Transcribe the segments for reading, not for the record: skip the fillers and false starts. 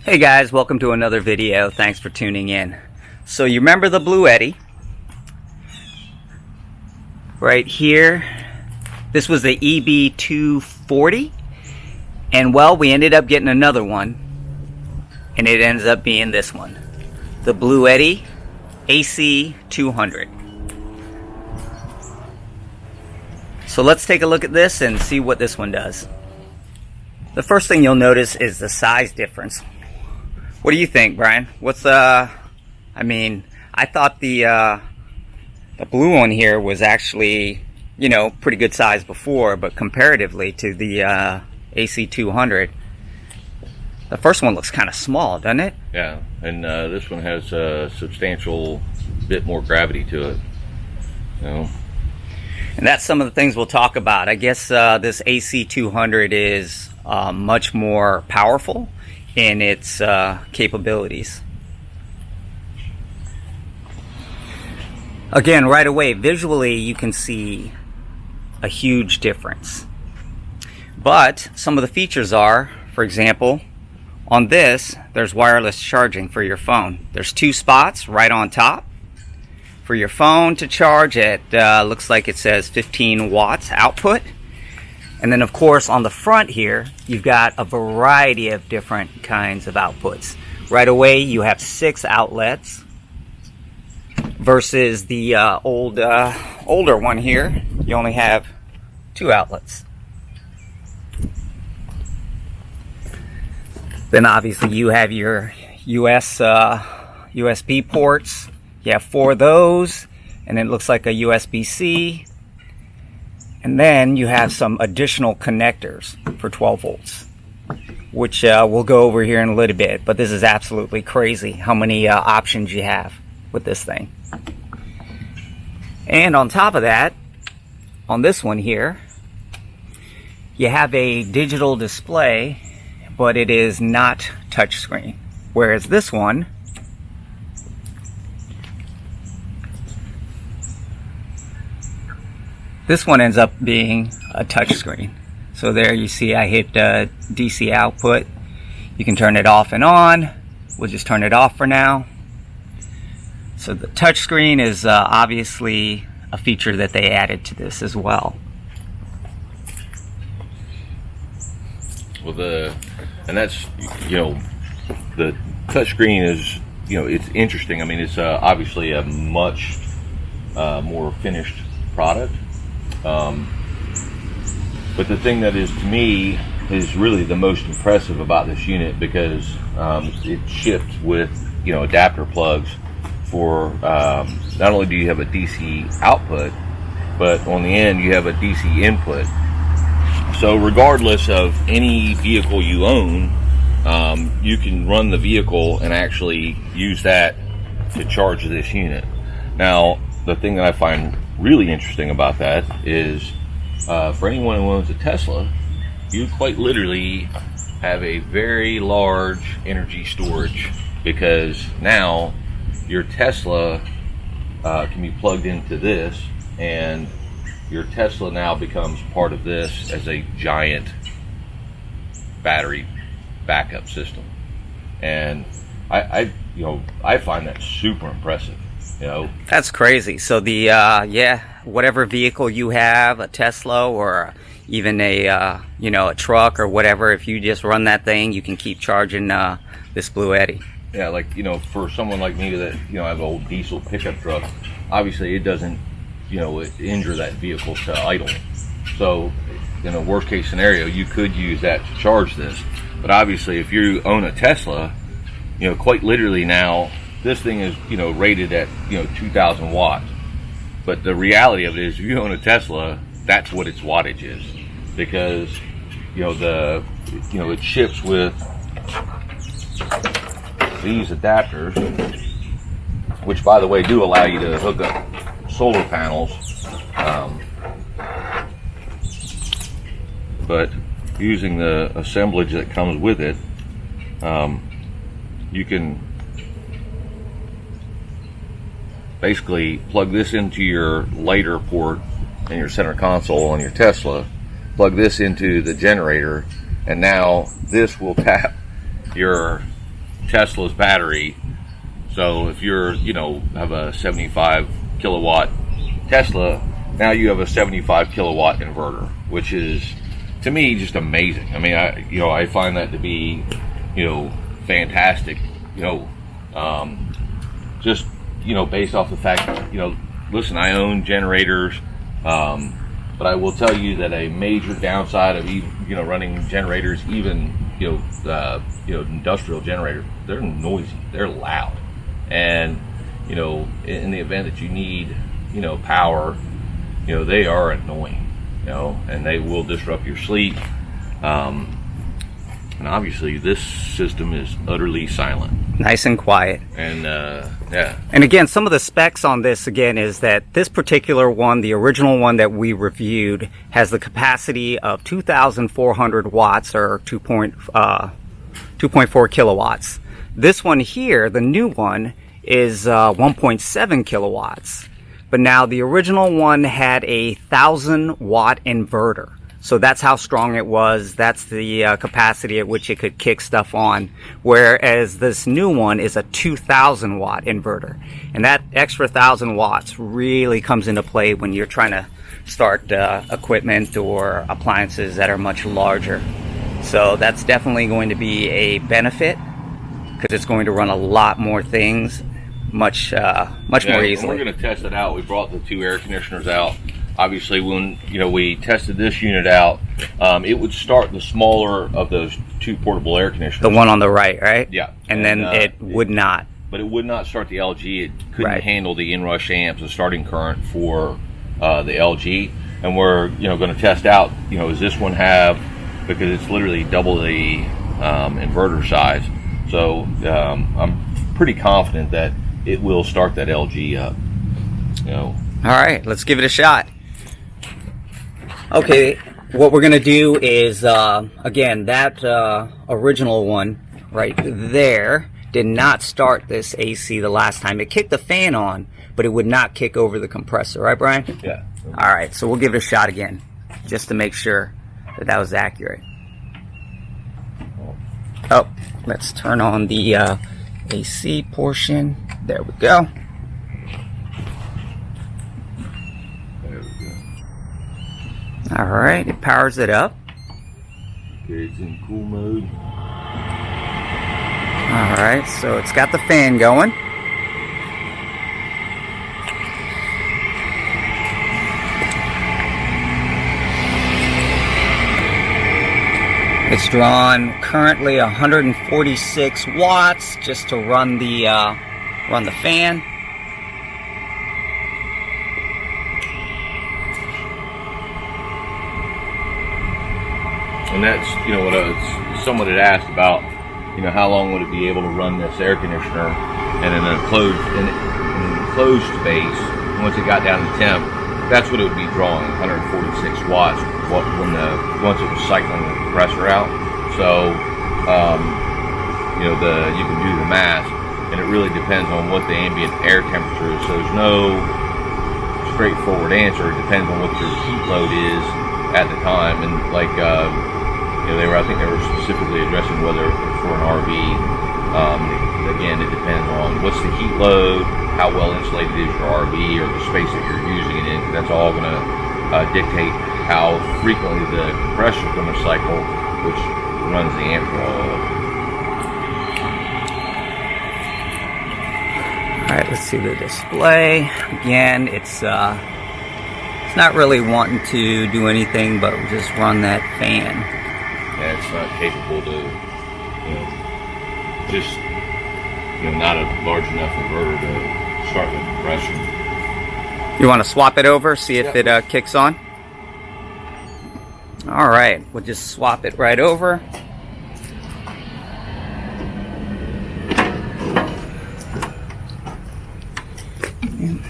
Hey guys, welcome to another video. Thanks for tuning in. So you remember the Bluetti? Right here. This was the EB240. And well, we ended up getting another one. And it ends up being this one. The Bluetti AC200. So let's take a look at this and see what this one does. The first thing you'll notice is the size difference. What do you think, Brian? What's I thought the blue one here was actually, you know, pretty good size before, but comparatively to the AC200, the first one looks kind of small, doesn't it? Yeah, and this one has a substantial bit more gravity to it. You know? And that's some of the things we'll talk about. I guess this AC200 is much more powerful in its capabilities. Again, right away, visually you can see a huge difference. But some of the features are, for example, on this, there's wireless charging for your phone. There's 2 spots right on top for your phone to charge at, looks like it says 15 watts output. And then of course on the front here, you've got a variety of different kinds of outputs. Right away you have 6 outlets versus the older one here, you only have 2 outlets. Then obviously you have your USB ports. You have 4 of those, and it looks like a USB-C. And then you have some additional connectors for 12 volts, which we'll go over here in a little bit. But this is absolutely crazy how many options you have with this thing. And on top of that, on this one here, you have a digital display, but it is not touchscreen. Whereas this one, ends up being a touchscreen. So there you see I hit DC output. You can turn it off and on. We'll just turn it off for now. So the touchscreen is obviously a feature that they added to this as well. Well, and that's, you know, the touchscreen is, you know, it's interesting. I mean, it's obviously a much more finished product. But the thing that is, to me, is really the most impressive about this unit, because it ships with, you know, adapter plugs for not only do you have a DC output, but on the end you have a DC input. So regardless of any vehicle you own, you can run the vehicle and actually use that to charge this unit. Now, the thing that I find really interesting about that is, for anyone who owns a Tesla, you quite literally have a very large energy storage, because now your Tesla can be plugged into this, and your Tesla now becomes part of this as a giant battery backup system. And I find that super impressive. You know, that's crazy. So the whatever vehicle you have, a Tesla or even a a truck or whatever, if you just run that thing, you can keep charging this Bluetti. Yeah, like, you know, for someone like me that, you know, I have an old diesel pickup truck, obviously it doesn't, you know, injure that vehicle to idle. So in a worst case scenario, you could use that to charge this. But obviously if you own a Tesla, you know, quite literally now this thing is, you know, rated at, you know, 2,000 watts. But the reality of it is, if you own a Tesla, that's what its wattage is, because, you know, it ships with these adapters, which, by the way, do allow you to hook up solar panels. But using the assemblage that comes with it, you can basically plug this into your lighter port in your center console on your Tesla, plug this into the generator, and now this will tap your Tesla's battery. So if you're, have a 75 kilowatt Tesla, now you have a 75 kilowatt inverter, which is, to me, just amazing. I mean, I find that to be, fantastic, just, based off the fact that, listen, I own generators, but I will tell you that a major downside of running generators, even industrial generators, they're noisy, they're loud, and in the event that you need power, they are annoying, and they will disrupt your sleep. And obviously, this system is utterly silent, nice and quiet, and yeah. And again, some of the specs on this again is that this particular one, the original one that we reviewed, has the capacity of 2,400 watts or 2.4 kilowatts. This one here, the new one, is 1.7 kilowatts. But now the original one had a 1,000 watt inverter. So that's how strong it was. That's the capacity at which it could kick stuff on. Whereas this new one is a 2,000 watt inverter. And that extra 1,000 watts really comes into play when you're trying to start equipment or appliances that are much larger. So that's definitely going to be a benefit, because it's going to run a lot more things much more easily. We're going to test it out. We brought the two air conditioners out. Obviously, when we tested this unit out, it would start the smaller of those two portable air conditioners. The one on the right? Yeah. And then it would not. But it would not start the LG. It couldn't Right. handle the inrush amps, the starting current for the LG. And we're going to test out. Does this one have? Because it's literally double the inverter size. So I'm pretty confident that it will start that LG up. All right, let's give it a shot. Okay, what we're gonna do is again, that original one right there did not start this AC the last time. It kicked the fan on, but it would not kick over the compressor, right, Brian? Yeah. All right, so we'll give it a shot again, just to make sure that that was accurate. Oh, let's turn on the AC portion. There we go. There we go. All right, it powers it up. Okay, it's in cool mode. All right, so it's got the fan going. It's drawn currently 146 watts just to run the fan. And that's, what someone had asked about, how long would it be able to run this air conditioner in an enclosed space once it got down to temp. That's what it would be drawing, 146 watts once it was cycling the compressor out. So, you can do the math, and it really depends on what the ambient air temperature is. So there's no straightforward answer. It depends on what your heat load is at the time, and I think they were specifically addressing whether for an RV. Again, it depends on what's the heat load, how well insulated is your RV or the space that you're using it in. That's all going to dictate how frequently the compressor is going to cycle, which runs the amp draw up. All right, let's see the display. Again, it's not really wanting to do anything but just run that fan. Yeah, it's not capable to, not a large enough inverter to start the compression. You want to swap it over, see if it kicks on? All right, we'll just swap it right over.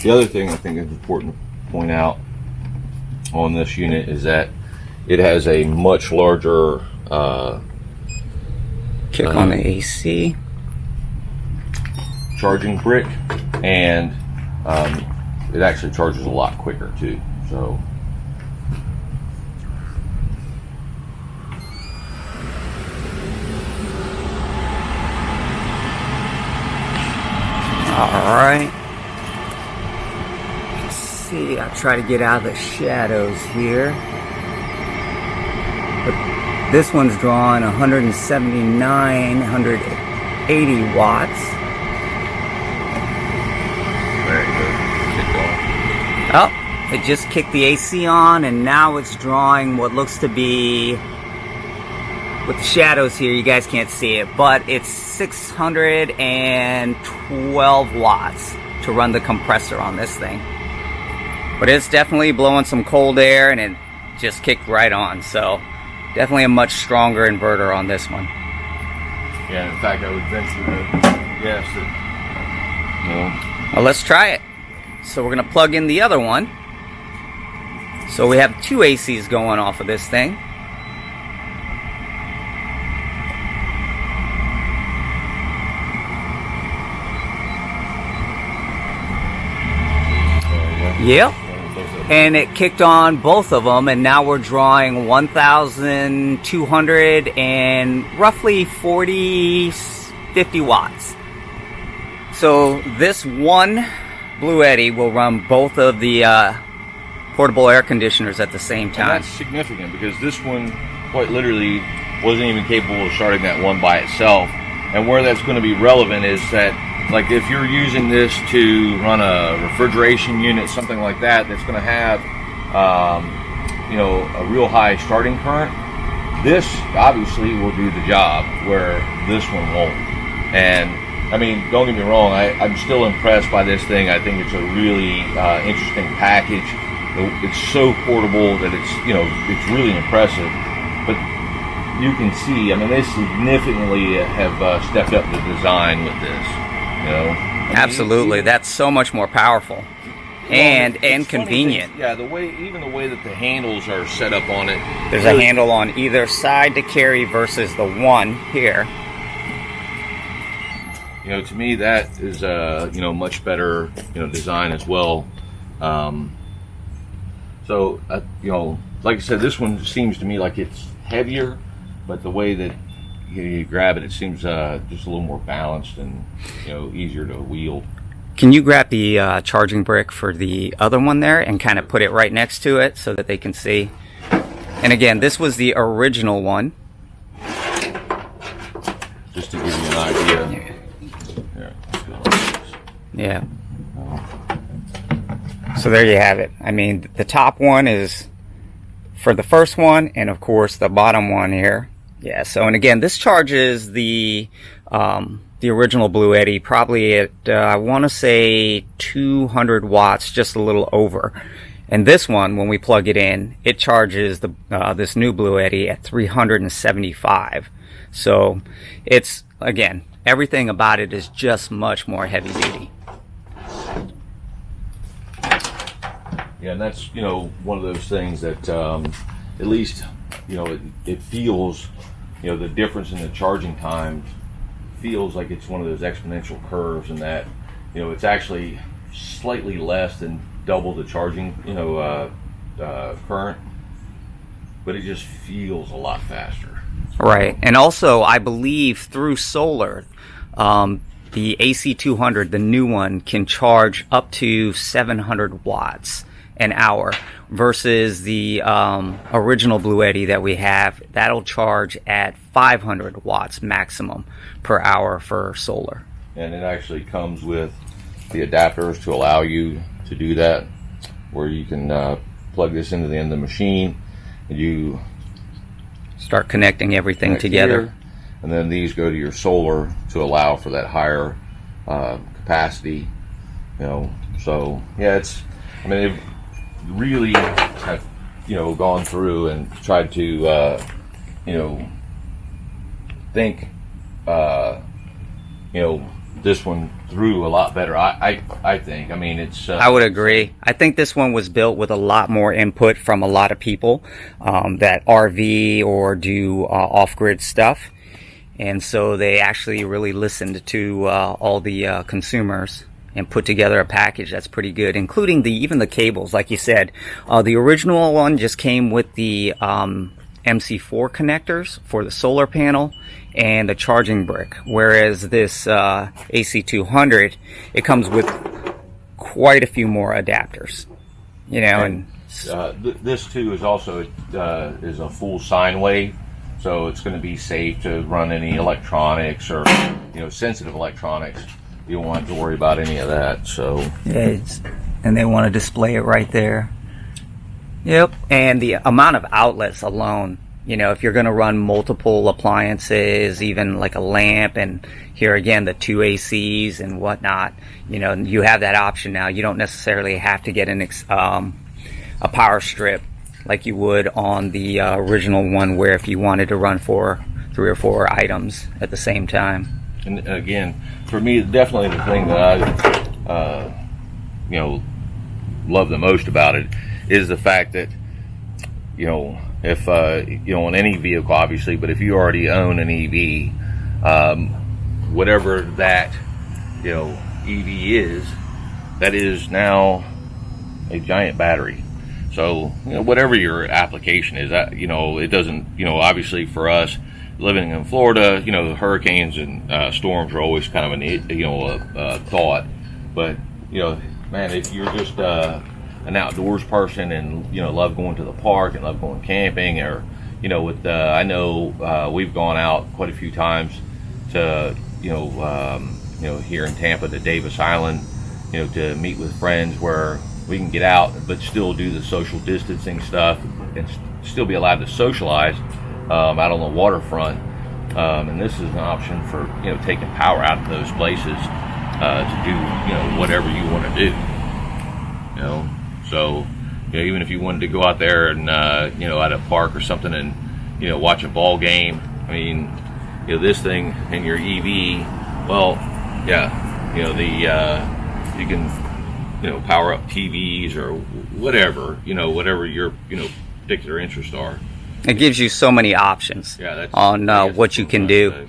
The other thing I think is important to point out on this unit is that it has a much larger Kick on the AC. Charging brick, and it actually charges a lot quicker too. So Alright. Let's see, I'll try to get out of the shadows here. But this one's drawing 179, 180 watts. There you go. Oh, it just kicked the AC on, and now it's drawing what looks to be, with the shadows here, you guys can't see it, but it's 612 watts to run the compressor on this thing. But it's definitely blowing some cold air, and it just kicked right on. So definitely a much stronger inverter on this one. Yeah, in fact, I would venture to guess that, you know. Well, let's try it. So we're gonna plug in the other one. So we have two ACs going off of this thing. Yep, and it kicked on both of them, and now we're drawing 1,200 and roughly 50 watts. So this one Bluetti will run both of the portable air conditioners at the same time. And that's significant because this one quite literally wasn't even capable of starting that one by itself. And where that's going to be relevant is that, like, if you're using this to run a refrigeration unit, something like that, that's going to have, you know, a real high starting current, this obviously will do the job where this one won't. And I mean, don't get me wrong, I'm still impressed by this thing. I think it's a really interesting package. It's so portable that it's, you know, it's really impressive. But you can see, I mean, they significantly have stepped up the design with this. You know, absolutely, that's so much more powerful and convenient. Yeah, even the way that the handles are set up on it. There's a handle on either side to carry versus the one here. You know, to me that is you know, much better, you know, design as well. So you know, like I said, this one seems to me like it's heavier, but the way that you grab it, it seems just a little more balanced and, you know, easier to wield. Can you grab the charging brick for the other one there and kind of put it right next to it so that they can see? And again, this was the original one. Just to give you an idea. Yeah. Yeah. So there you have it. I mean, the top one is for the first one, and of course the bottom one here. Yeah, so, and again, this charges the original Bluetti probably at, I want to say 200 watts, just a little over. And this one, when we plug it in, it charges the this new Bluetti at 375. So it's, again, everything about it is just much more heavy duty. Yeah, and that's, you know, one of those things that at least, you know, it feels, you know, the difference in the charging time feels like it's one of those exponential curves, and that, you know, it's actually slightly less than double the charging, you know, current, but it just feels a lot faster. Right, and also I believe through solar, the AC200, the new one, can charge up to 700 watts an hour versus the original Bluetti that we have. That'll charge at 500 watts maximum per hour for solar. And it actually comes with the adapters to allow you to do that, where you can plug this into the end of the machine and you start connecting everything together here, and then these go to your solar to allow for that higher capacity, you know. So yeah, it's, I mean, they've really have, you know, gone through and tried to you know, think you know, this one through a lot better. I think. I mean, it's I would agree. I think this one was built with a lot more input from a lot of people that RV or do off-grid stuff, and so they actually really listened to all the consumers and put together a package that's pretty good, including even the cables. Like you said, the original one just came with the MC4 connectors for the solar panel and the charging brick, whereas this AC200, it comes with quite a few more adapters, you know. And this too is also is a full sine wave, so it's going to be safe to run any electronics or, you know, sensitive electronics. You don't want to worry about any of that. So yeah, and they want to display it right there. Yep. And the amount of outlets alone, you know, if you're going to run multiple appliances, even like a lamp, and here again the 2 ACs and whatnot, you know, you have that option now. You don't necessarily have to get a power strip like you would on the original one, where if you wanted to run 3 or 4 items at the same time. And again, for me, definitely the thing that I, you know, love the most about it is the fact that, you know, if you know, on any vehicle, obviously, but if you already own an EV, whatever that, you know, EV is, that is now a giant battery. So, you know, whatever your application is, you know, it doesn't, you know, obviously for us living in Florida, you know, hurricanes and storms are always kind of a thought. But, you know, man, if you're just an outdoors person and, you know, love going to the park and love going camping, or, you know, with I know we've gone out quite a few times to, you know, here in Tampa to Davis Island, you know, to meet with friends where we can get out but still do the social distancing stuff and still be allowed to socialize out on the waterfront. And this is an option for, you know, taking power out of those places to do, you know, whatever you want to do. You know, so, you know, even if you wanted to go out there and you know, at a park or something and, you know, watch a ball game, I mean, you know, this thing and your EV, well, yeah, you know, you can, you know, power up TVs or whatever, you know, whatever your, you know, particular interests are. It gives you so many options on what you can do.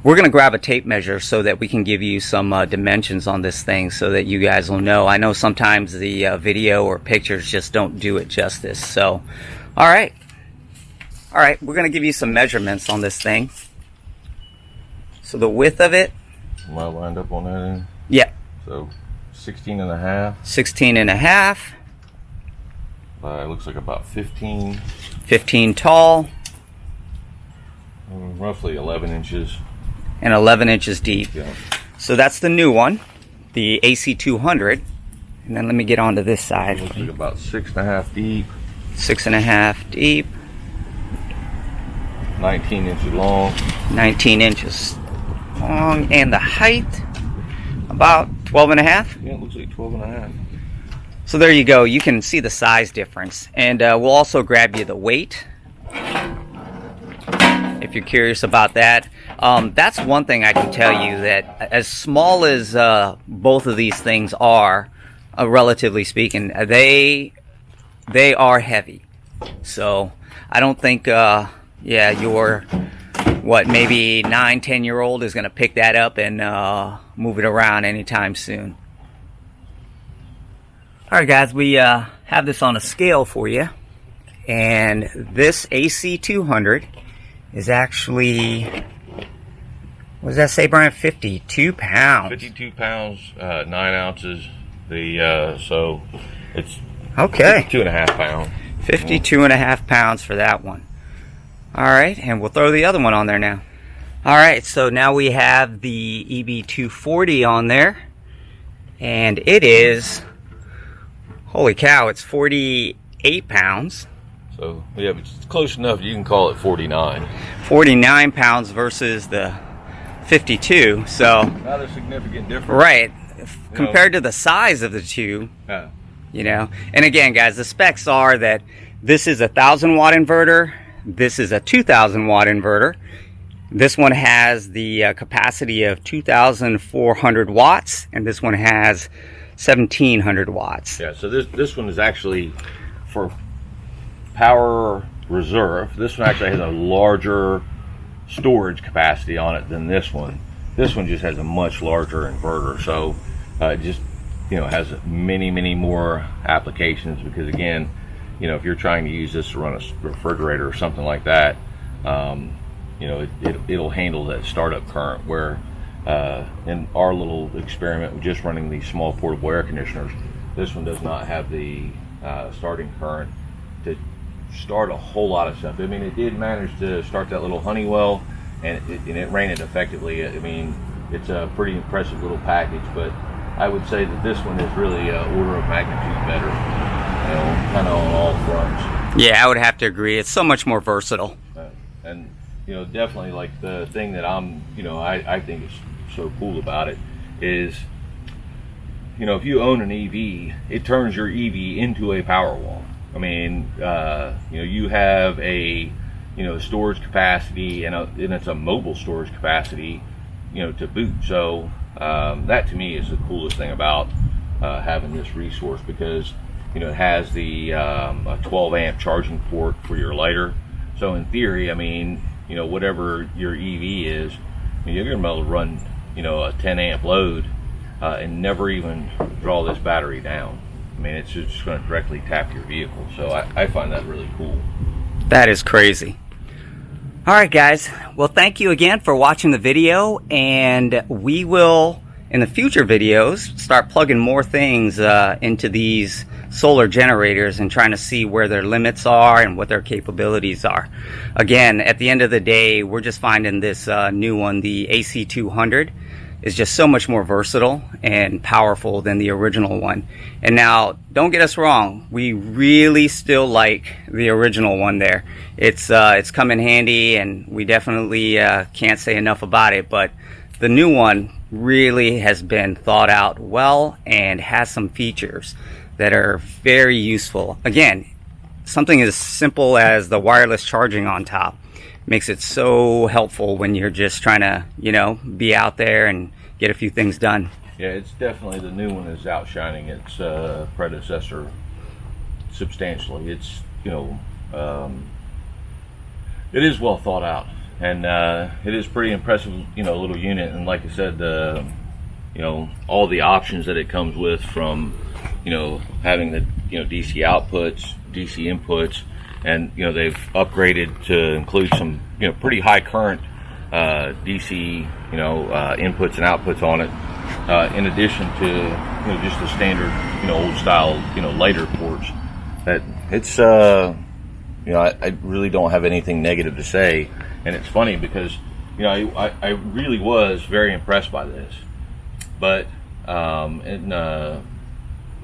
We're going to grab a tape measure so that we can give you some dimensions on this thing so that you guys will know. I know sometimes the video or pictures just don't do it justice. So, all right, we're going to give you some measurements on this thing. So the width of it. Am I lined up on that end? Yeah. So 16 and a half. 16 and a half. It looks like about 15. 15 tall. Roughly 11 inches. And 11 inches deep. Yeah. So that's the new one, the AC200. And then let me get onto this side. Looks like about 6.5 deep. 6.5 deep. 19 inches long. 19 inches long. And the height, about 12 and a half. Yeah, it looks like 12 and a half. So there you go. You can see the size difference. And we'll also grab you the weight if you're curious about that. That's one thing I can tell you, that as small as both of these things are, relatively speaking, they are heavy. So I don't think, yeah, your maybe 9-10-year-old is going to pick that up and move it around anytime soon. Alright guys, we have this on a scale for you, and this AC200 is actually, what does that say, Brian? 52 pounds. 52 pounds, 9 ounces. So it's okay. 52.5 pounds. 52.5 pounds for that one. Alright, and we'll throw the other one on there now. Alright, so now we have the EB240 on there, and it is, holy cow, it's 48 pounds. So, yeah, but it's close enough you can call it 49. 49 pounds versus the 52, so. Not a significant difference. Right. Compared to the size of the two, you know. And again, guys, the specs are that this is a 1,000 watt inverter. This is a 2,000 watt inverter. This one has the capacity of 2,400 watts, and this one has 1,700 watts. Yeah, so this one is actually for power reserve. This one actually has a larger storage capacity on it than this one. This one just has a much larger inverter, so it just, you know, has many more applications, because again, you know, if you're trying to use this to run a refrigerator or something like that, you know, it'll handle that startup current, where in our little experiment with just running these small portable air conditioners, this one does not have the starting current to start a whole lot of stuff. I mean, it did manage to start that little Honeywell, and it ran it effectively. I mean, it's a pretty impressive little package, but I would say that this one is really an order of magnitude better, you know, kind of on all fronts. Yeah, I would have to agree. It's so much more versatile. And, you know, definitely, like, the thing that I think is so cool about it is, you know, if you own an EV, it turns your EV into a Powerwall. I mean, you know, you have a, you know, storage capacity, and it's a mobile storage capacity, you know, to boot. So that to me is the coolest thing about having this resource, because, you know, it has the a 12 amp charging port for your lighter. So in theory, I mean, you know, whatever your EV is, you're going to be able to run, you know, a 10 amp load and never even draw this battery down. I mean, it's just going to directly tap your vehicle. So I find that really cool. That is crazy. All right, guys. Well, thank you again for watching the video, and we will, in the future videos, start plugging more things into these solar generators and trying to see where their limits are and what their capabilities are. Again, at the end of the day, we're just finding this new one, the AC200, is just so much more versatile and powerful than the original one. And now, don't get us wrong, we really still like the original one there. It's come in handy, and we definitely can't say enough about it, but the new one really has been thought out well and has some features that are very useful. Again, something as simple as the wireless charging on top makes it so helpful when you're just trying to, you know, be out there and get a few things done. Yeah, it's definitely, the new one is outshining its predecessor substantially. It's, you know, it is well thought out, and it is pretty impressive, you know, little unit. And like I said, you know, all the options that it comes with, from, you know, having the, you know, DC outputs, DC inputs, and, you know, they've upgraded to include some, you know, pretty high current DC, you know, inputs and outputs on it, in addition to, you know, just the standard, you know, old style, you know, lighter ports. That it's, you know, I really don't have anything negative to say. And it's funny because, you know, I really was very impressed by this, but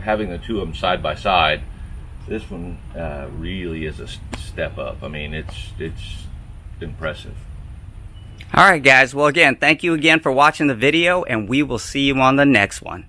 having the two of them side by side, this one really is a step up. I mean, it's impressive. All right, guys. Well, again, thank you again for watching the video, and we will see you on the next one.